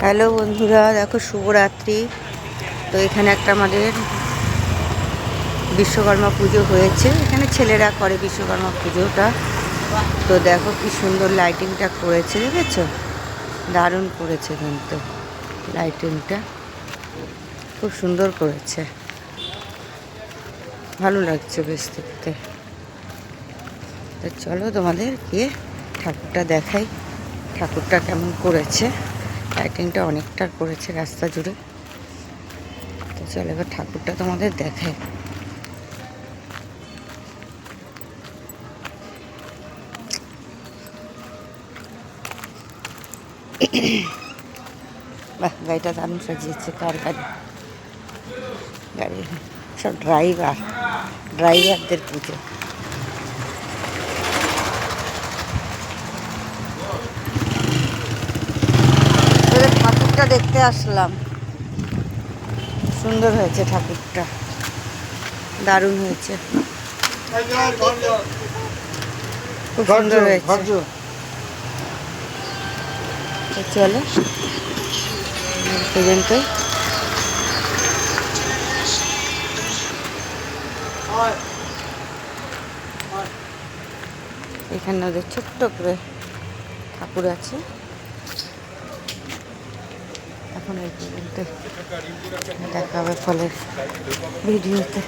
Hello বন্ধুরা, দেখো শুভরাত্রি। তো এখানে একটা আমাদের বিশ্বকর্মা পুজো হয়েছে। এখানে ছেলেরা করে বিশ্বকর্মা পুজোটা। তো দেখো কি সুন্দর লাইটিংটা করেছে, দেখেছো? দারুণ করেছে কিন্তু লাইটিংটা খুব সুন্দর করেছে, ভালো লাগছে বেশ দেখতে। তো চলো তোমাদের গিয়ে ঠাকুরটা দেখাই, ঠাকুরটা কেমন করেছে। লাইটিংটা অনেকটা করেছে রাস্তা জুড়ে। তো চলো এবার ঠাকুরটা তোমাদের দেখাই। বাহ, গাড়িটা দারুণ সাজিয়েছে। কার গাড়ি? গাড়ি সব ড্রাইভারদের পুজো। ঠাকুরটা দেখতে আসলাম, সুন্দর হয়েছে ঠাকুরটা, দারুণ হয়েছে, খুব সুন্দর হয়েছে। চলো পর্যন্ত এখানে ওদের ছোট্ট করে ঠাকুর আছে। এখন এই পর্যন্ত দেখা হবে ফলের ভিডিওতে।